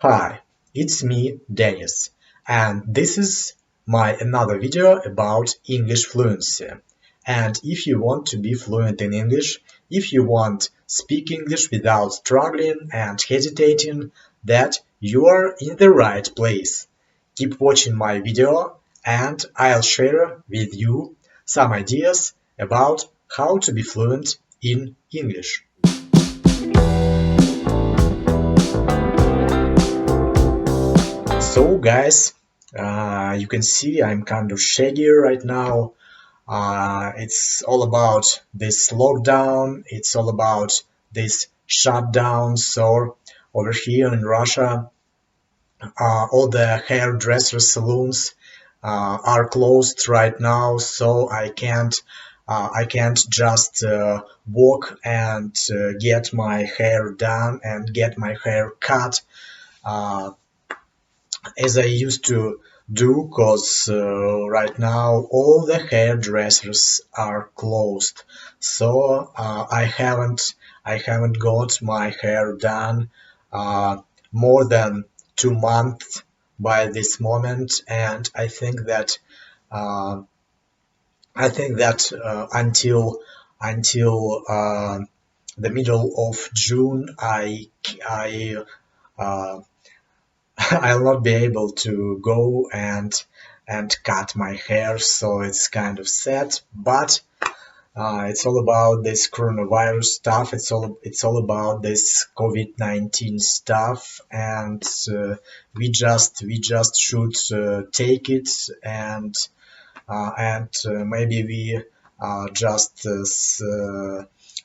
Hi, it's me, Dennis, and this is my another video about English fluency. And if you want to be fluent in English, if you want speak English without struggling and hesitating, that you are in the right place. Keep watching my video and I'll share with you some ideas about how to be fluent in English. So guys, you can see I'm kind of shaggy right now. It's all about this lockdown. It's all about this shutdown. So over here in Russia, all the hairdresser salons are closed right now. So I can't just walk and get my hair done and get my hair cut. Uh, as I used to do, because right now all the hairdressers are closed. So I haven't got my hair done uh, more than 2 months by this moment, and uh, I think that until the middle of June, I uh, I'll not be able to go and cut my hair, so it's kind of sad. But it's all about this coronavirus stuff. It's all about this COVID-19 stuff, and we just should take it and maybe we just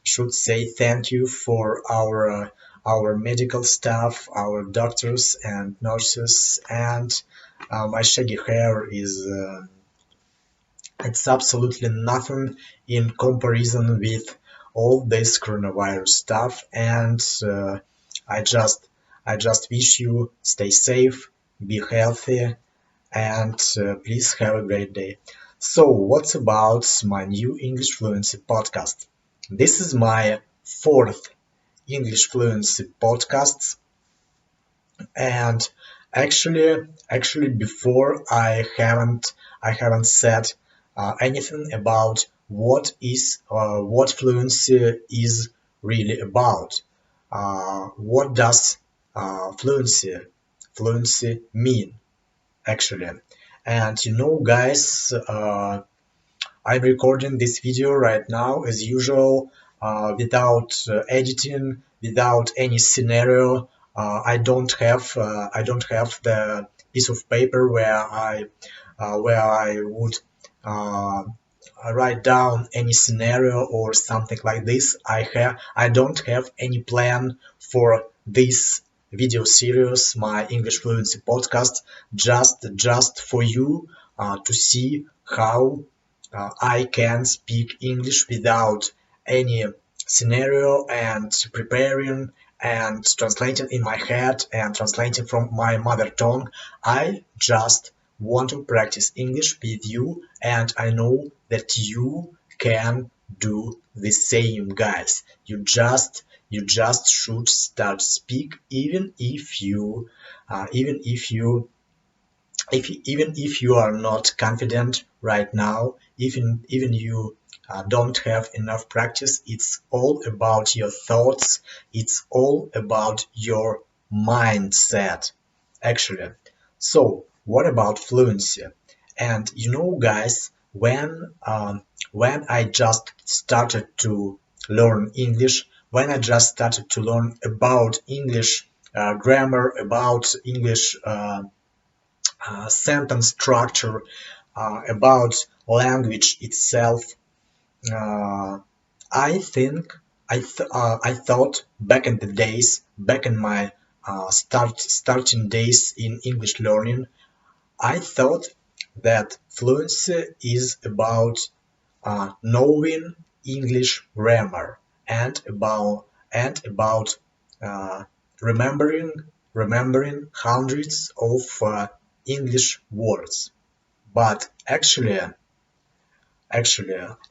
should say thank you for our medical staff, our doctors and nurses, and my shaggy hair is it's absolutely nothing in comparison with all this coronavirus stuff, and I just I just wish you stay safe, be healthy, and please have a great day. So, what's about my new English Fluency podcast? This is my fourth English Fluency podcast, and actually before I haven't said anything about what fluency is really about. What does fluency mean? Actually. And guys, I'm recording this video right now as usual, without editing, without any scenario. I don't have the piece of paper where I would uh, write down any scenario or something like this. I don't have any plan for this video series, my English Fluency podcast, just for you to see how I can speak English without any scenario and preparing and translating in my head and translating from my mother tongue. I just want to practice English with you, and I know that you can do the same, guys. You just should start speak, even if you are not confident right now, even you don't have enough practice. It's all about your thoughts. It's all about your mindset, actually. So what about fluency? And guys, when I just started to learn English, when I just started to learn about English grammar, about English sentence structure, about language itself. Uh, I think I thought back in the days, back in my starting days in English learning, I thought that fluency is about knowing English grammar and about uh, remembering hundreds of English words. But actually,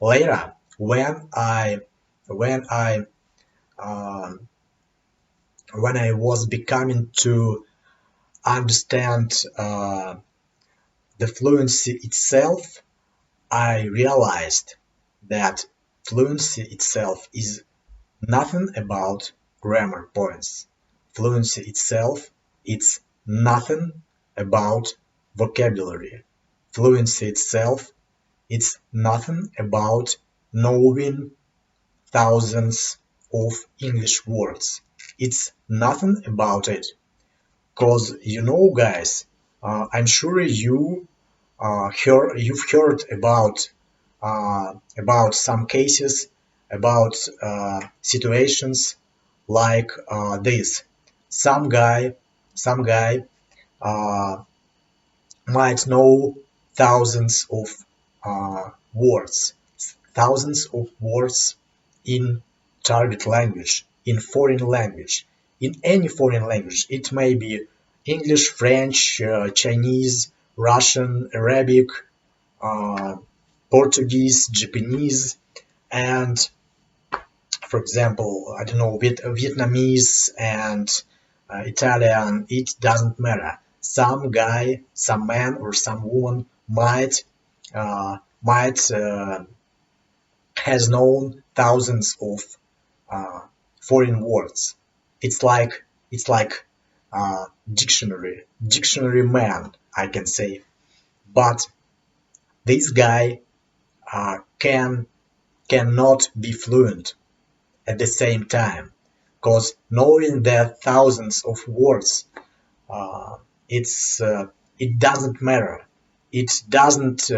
later when I um, when I was becoming to understand the fluency itself, I realized that fluency itself is nothing about grammar points. Fluency itself, it's nothing about vocabulary. Fluency itself, it's nothing about knowing thousands of English words. It's nothing about it. Cause guys, I'm sure you've heard about some cases, about situations like this. Some guy, some guy uh, might know thousands of thousands of words in target language, in foreign language, in any foreign language. It may be English, French, Chinese, Russian, Arabic, uh, Portuguese, Japanese, and for example, I don't know, Vietnamese and Italian, it doesn't matter. Some guy, some man or some woman might has known thousands of uh, foreign words. It's like dictionary man, I can say. But this guy cannot be fluent at the same time, because knowing that thousands of words, uh, it doesn't matter. It doesn't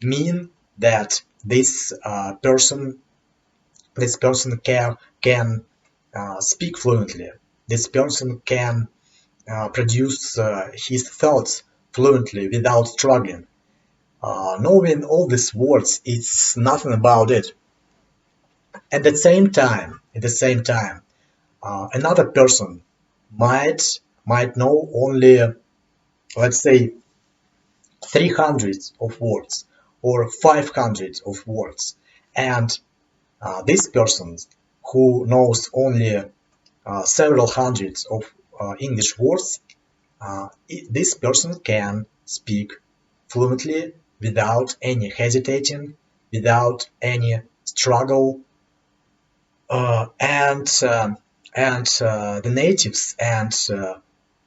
mean that this person can speak fluently. This person can produce his thoughts fluently without struggling. Knowing all these words, it's nothing about it. At the same time, another person might know only, let's say, 300 of words or 500 of words, and this person who knows only several hundreds of English words, this person can speak fluently without any hesitating, without any struggle, and the natives and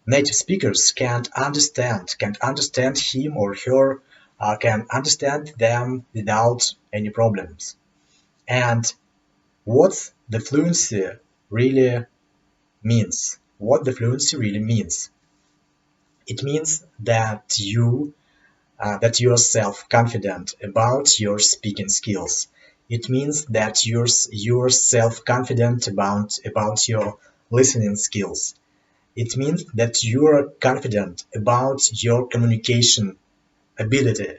native speakers can't understand him or her, can understand them without any problems. And what the fluency really means? What the fluency really means? It means that you are self-confident about your speaking skills. It means that you're self-confident about your listening skills. It means that you're confident about your communication ability,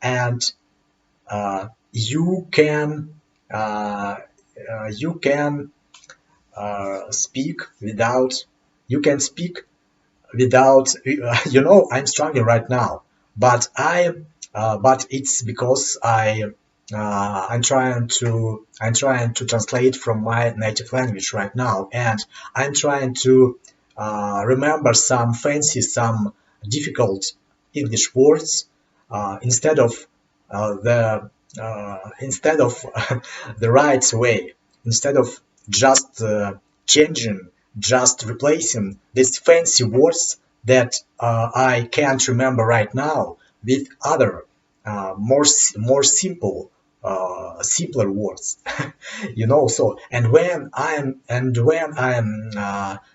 and you can uh, you can speak without you can speak without I'm struggling right now, but it's because I'm trying to translate from my native language right now, and I'm trying to remember some difficult English words, instead of the right way, instead of just changing, just replacing these fancy words that I can't remember right now with other simpler words. So, and when I'm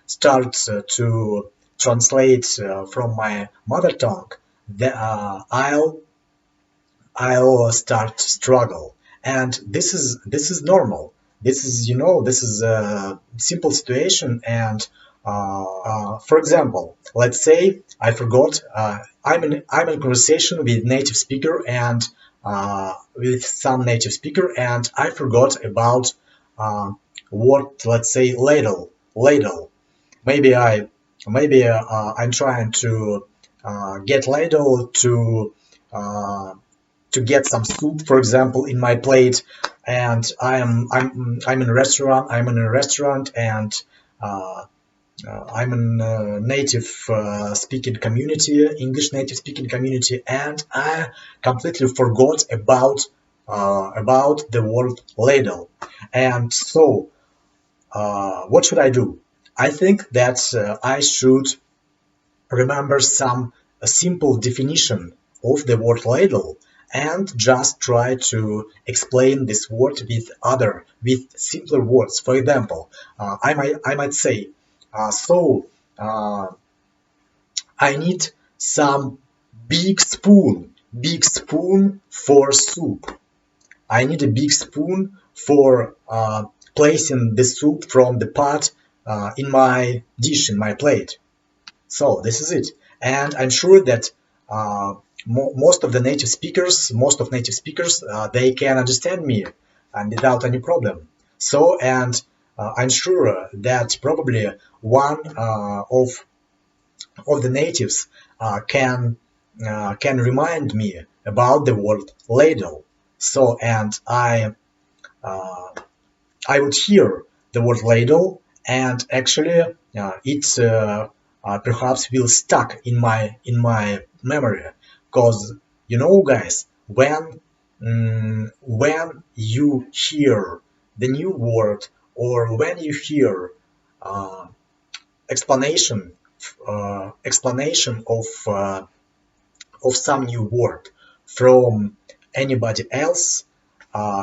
start to translate from my mother tongue, I'll start to struggle, and this is normal. This is a simple situation, and for example, let's say I forgot. I'm in conversation with native speaker and with some native speaker, and I forgot about what, let's say, ladle. Maybe I'm trying to get ladle uh, to get some soup, for example, in my plate, and I'm in a restaurant. I'm in a restaurant, and uh, I'm in native speaking community, English native speaking community, and I completely forgot about the word ladle. And so, what should I do? I think that I should remember some simple definition of the word ladle and just try to explain this word with simpler words. For example, I might say, so uh, I need some big spoon for soup. I need a big spoon for placing the soup from the pot in my dish, in my plate. So this is it, and I'm sure that most of native speakers, they can understand me and without any problem. So, and I'm sure that probably one of the natives can remind me about the word ladle. So, and uh, I would hear the word ladle, and actually, it perhaps will stuck in my memory, because guys, when you hear the new word, or when you hear uh, explanation explanation of some new word from anybody else.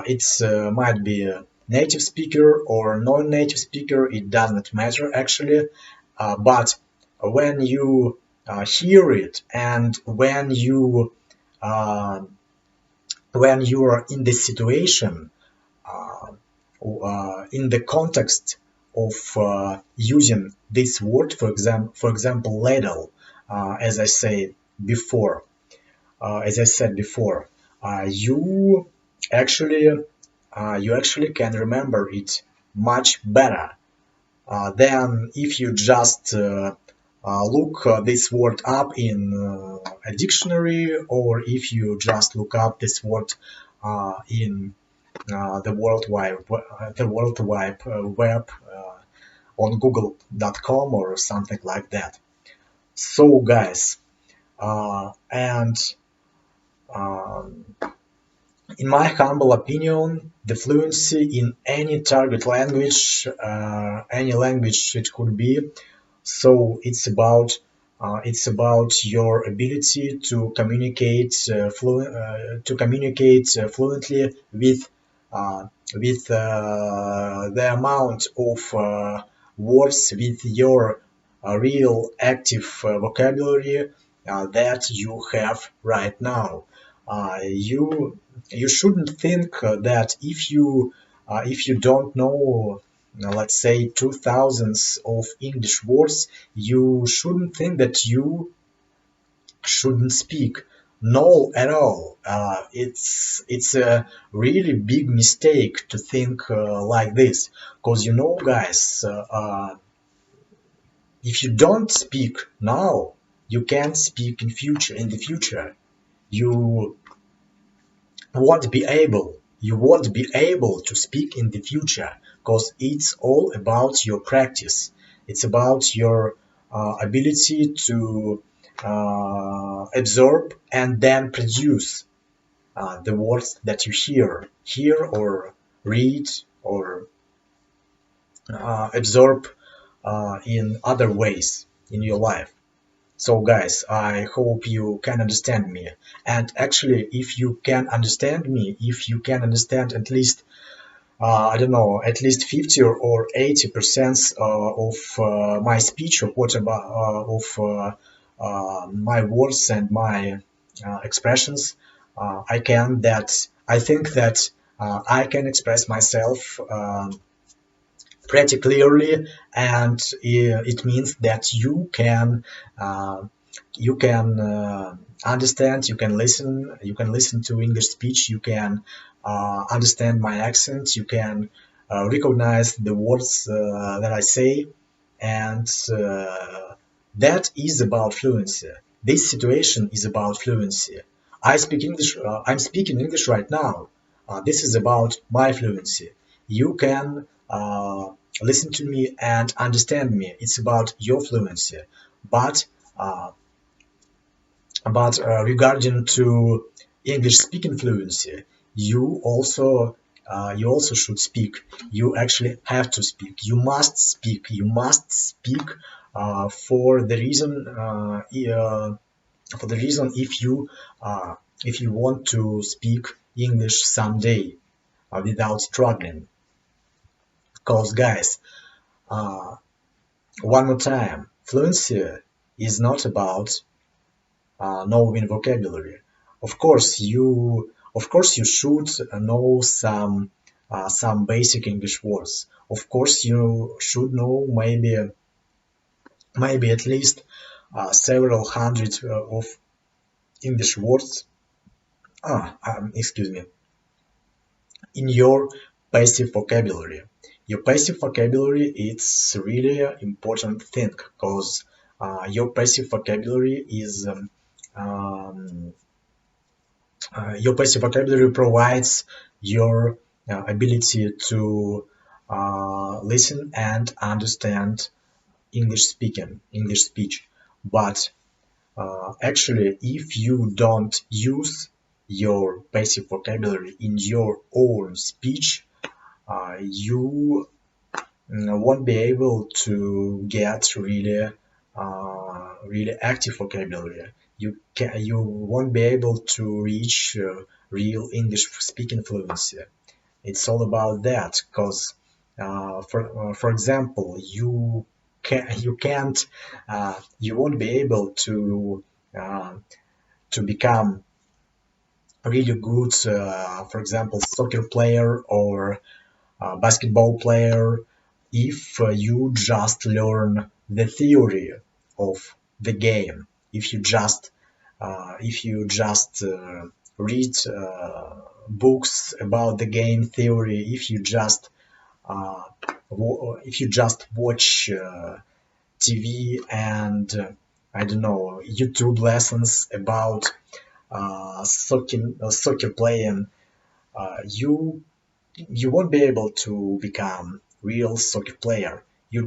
It's might be a native speaker or non-native speaker. It doesn't matter actually. But when you hear it, and uh, when you are in this situation, uh, in the context of using this word, for example, ladle, as I say before, as I said before, you actually you actually can remember it much better than if you just look this word up in a dictionary, or if you just look up this word in the World Wide Web on Google.com or something like that. So, guys, and um, in my humble opinion, the fluency in any target language, any language it could be, so it's about your ability to communicate fluently uh, with the amount of words, with your real active vocabulary that you have right now. You shouldn't think that if you don't know, let's say, 2000s of English words, you shouldn't think that you shouldn't speak. No, at all. It's a really big mistake to think like this, because guys, if you don't speak now, you can't speak in the future. You you won't be able to speak in the future, because it's all about your practice. It's about your ability to absorb and then produce the words that you hear or read or absorb in other ways in your life. So, guys, I hope you can understand me. And actually, if you can understand me, if you can understand at least, I don't know, at least 50 or 80% of my speech, of what about my words and my expressions, I think that I can express myself pretty clearly, and it means that uh, you can understand, you can listen to English speech, you can understand my accent, you can recognize the words that I say, and that is about fluency. This situation is about fluency. I'm speaking English right now. This is about my fluency. You can listen to me and understand me. It's about your fluency. But uh, regarding to English speaking fluency, you also should speak. You actually have to speak. You must speak. You must speak for the reason if you want to speak English someday without struggling. Because guys, uh, one more time, fluency is not about knowing vocabulary. Of course, you should know some basic English words. Of course, you should know maybe at least several hundred of English words. Excuse me. In your passive vocabulary. Your passive vocabulary it's really an important thing because your passive vocabulary is um, your passive vocabulary provides your ability to listen and understand English speech. But actually, if you don't use your passive vocabulary in your own speech, you won't be able to get really active vocabulary. You won't be able to reach real English speaking fluency. It's all about that because for example you won't be able uh, to become really good for example soccer player or basketball player if you just learn the theory of the game. If you just read books about the game theory, uh, if you just watch TV and I don't know YouTube lessons about soccer playing, you won't be able to become real soccer player. You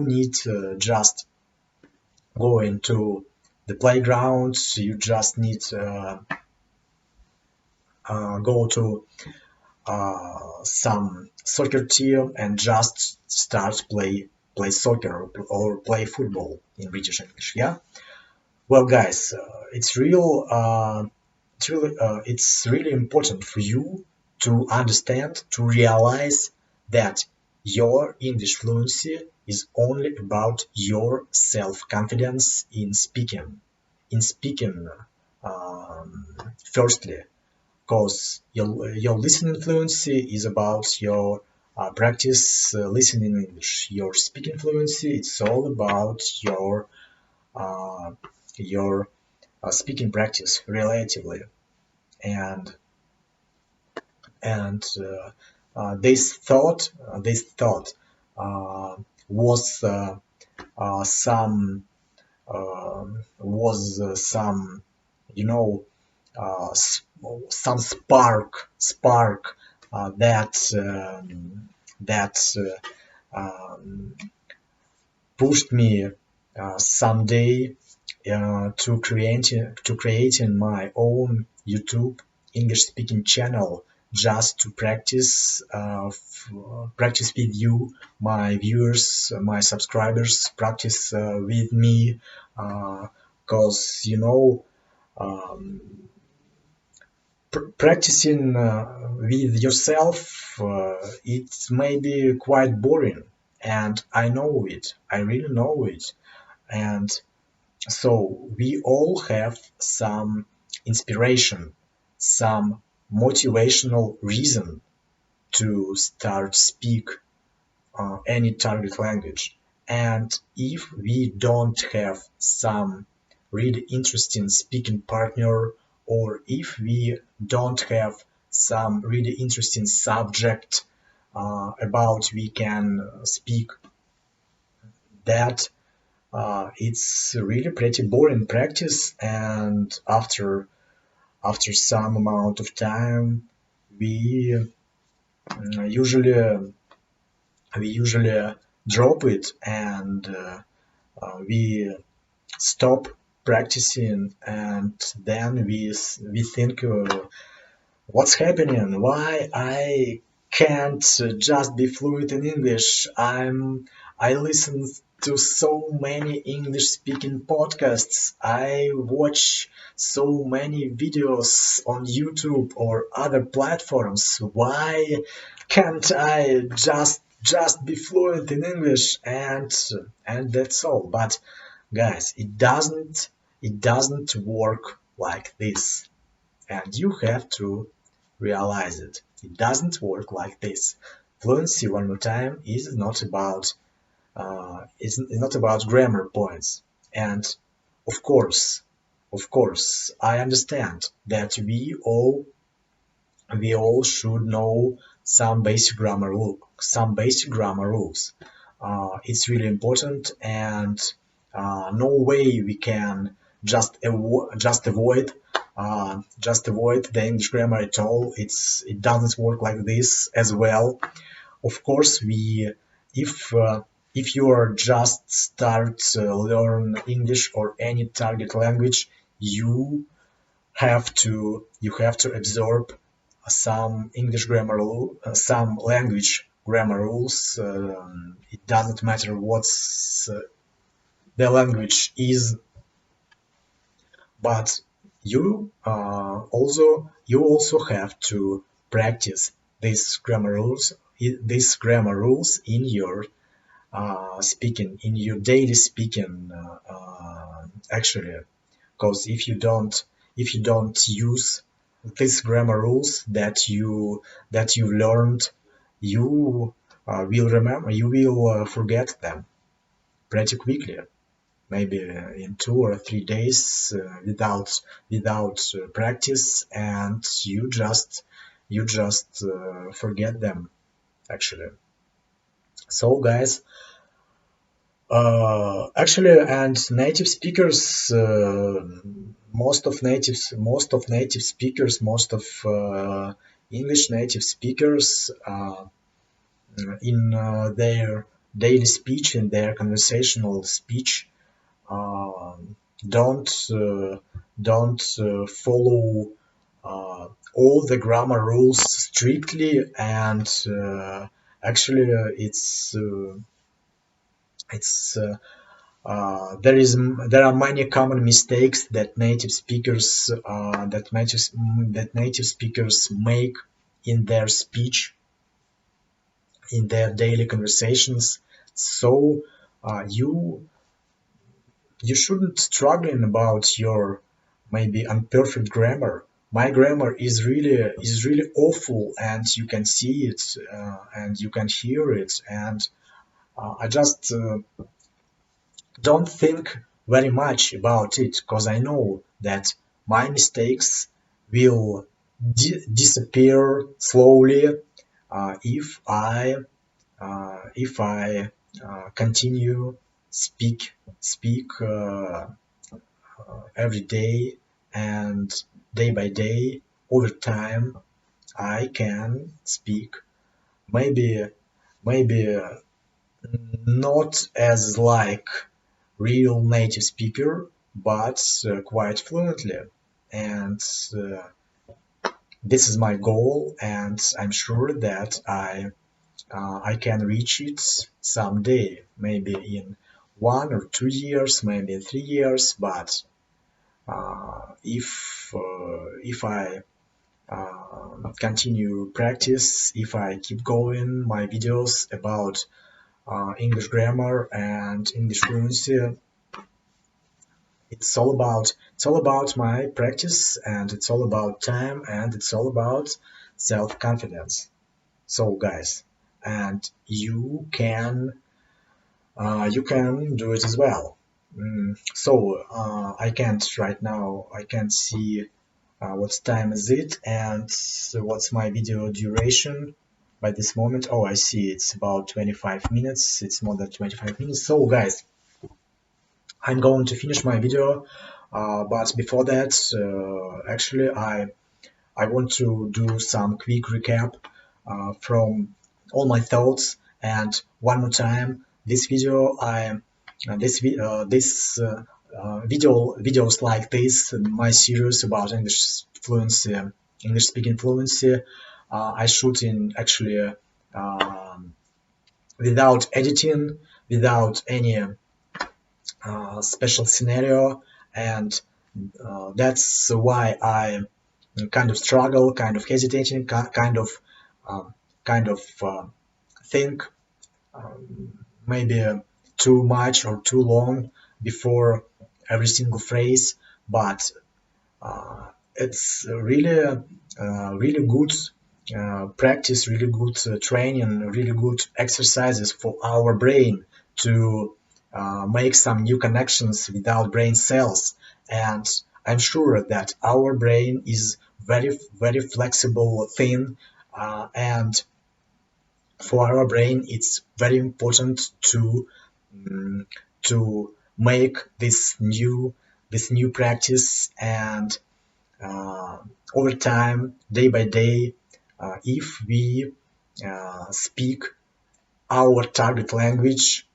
need to just go into the playground. You just need go to some soccer team and just start play soccer or play football in British English. Yeah. Well, guys, it's really important for you to understand, to realize that your English fluency is only about your self-confidence in speaking. In speaking, um, firstly, because your listening fluency is about your practice listening English. Your speaking fluency, it's all about uh, your speaking practice relatively. And and this thought uh, was some was some you know some spark that that pushed me someday to creating my own YouTube English speaking channel just to practice with you, my viewers, my subscribers, practice with me, because um, practicing with yourself it may be quite boring, and I know it. I really know it, and so we all have some inspiration, some motivational reason to start speak any target language. And if we don't have some really interesting speaking partner, or if we don't have some really interesting subject about we can speak, that it's really pretty boring practice, and after some amount of time we usually we usually drop it and we stop practicing, and then we think, what's happening? Why I can't just be fluent in English? I listen to so many English speaking podcasts. I watch so many videos on YouTube or other platforms. Why can't I just be fluent in English? And that's all. But guys, it doesn't work like this, and you have to realize it. It doesn't work like this. Fluency, one more time, is not about grammar points. And of course, I understand that we all should know some basic grammar rules. It's really important, and no way we can just avoid the English grammar at all. It doesn't work like this as well. Of course, if you are just start learn English or any target language, you you have to absorb some English grammar some language grammar rules. It doesn't matter what's the language is, but you also have to practice these grammar rules in your speaking, in your daily speaking, actually, because if you don't use these grammar rules that you learned, you will forget them pretty quickly, maybe in 2 or 3 days, without practice, and you just forget them, actually. So guys, actually, and native speakers, most of native speakers, most of English native speakers, in their daily speech, in their conversational speech, uh, don't follow all the grammar rules strictly, and actually, it's there are many common mistakes that native speakers make in their speech, in their daily conversations. So you shouldn't struggling about your maybe imperfect grammar. My grammar is really awful, and you can see it, and you can hear it, and I just don't think very much about it, because I know that my mistakes will disappear slowly, if I continue speak every day, and day by day, over time. I can speak, maybe maybe not as like real native speaker, but quite fluently. And this is my goal, and I'm sure that I can reach it someday, maybe in 1 or 2 years, maybe in 3 years. But if I continue practice, if I keep going my videos about English grammar and English fluency, it's all about my practice, and it's all about time, and it's all about self-confidence. So guys, and you can do it as well. So I can't see what time is it, and what's my video duration by this moment. Oh, I see, it's about 25 minutes. It's more than 25 minutes. So guys, I'm going to finish my video, but before that, actually, I want to do some quick recap from all my thoughts And one more time, this video, videos like this, my series about English fluency, English speaking fluency, I shoot in actually without editing, without any special scenario, and that's why I kind of struggle, kind of hesitating, um, kind of think maybe too much or too long before every single phrase, but it's really good practice, really good training, really good exercises for our brain to make some new connections with our brain cells. And I'm sure that our brain is very flexible thing, and for our brain it's very important mm, to make this new practice, and uh, over time, day by day, if we speak our target language,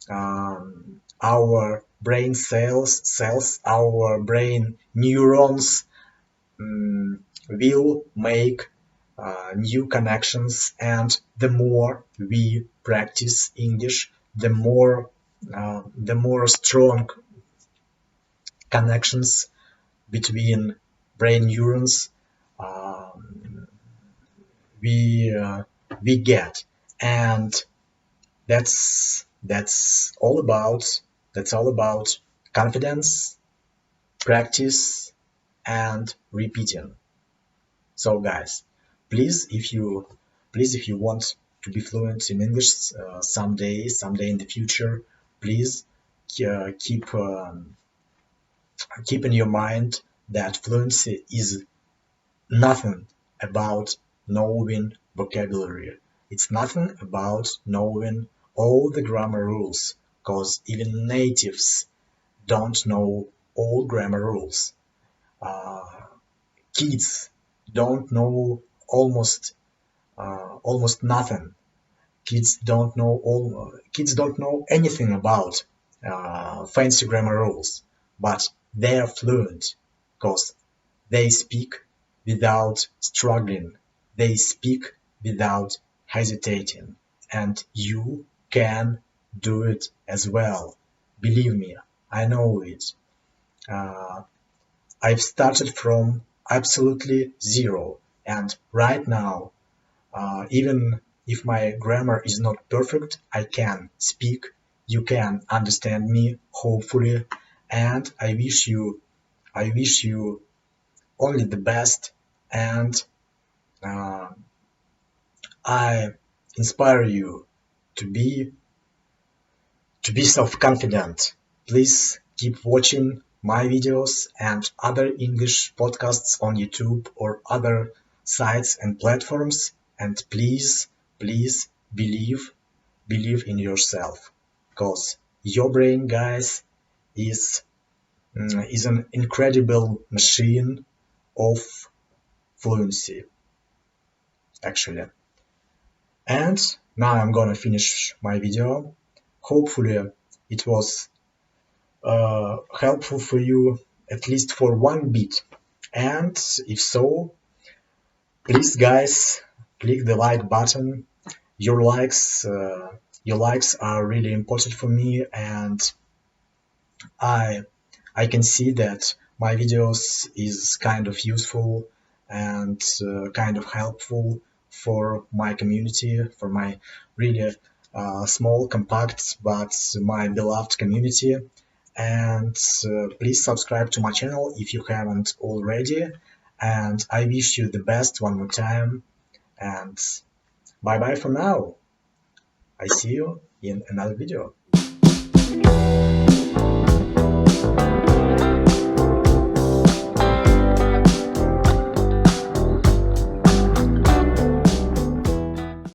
our brain cells, our brain neurons will make new connections, and the more we practice English, the more strong connections between brain neurons um, we get, and that's all about confidence, practice, and repeating. So guys, please if you want to be fluent in English someday in the future, please keep in your mind that fluency is nothing about knowing vocabulary. It's nothing about knowing all the grammar rules, because even natives don't know all grammar rules. Uh, Kids don't know almost nothing. Kids don't know anything about fancy grammar rules, but they're fluent because they speak without struggling. They speak without hesitating. And you can do it as well. Believe me, I know it. Uh, I've started from absolutely zero. And right now, even if my grammar is not perfect, I can speak. You can understand me, hopefully. And I wish you only the best, and uh, I inspire you to be self-confident. Please keep watching my videos and other English podcasts on YouTube or other sites and platforms, and please believe in yourself, because your brain, guys, is an incredible machine of fluency, actually. And now I'm gonna finish my video. Hopefully it was helpful for you, at least for one bit. And if so, please guys, click the like button. Your likes, your likes are really important for me, and I I can see that my videos is kind of useful and kind of helpful for my community, for my really small, compact, but my beloved community. And please subscribe to my channel if you haven't already. And I wish you the best one more time. And bye bye for now. I see you in another video.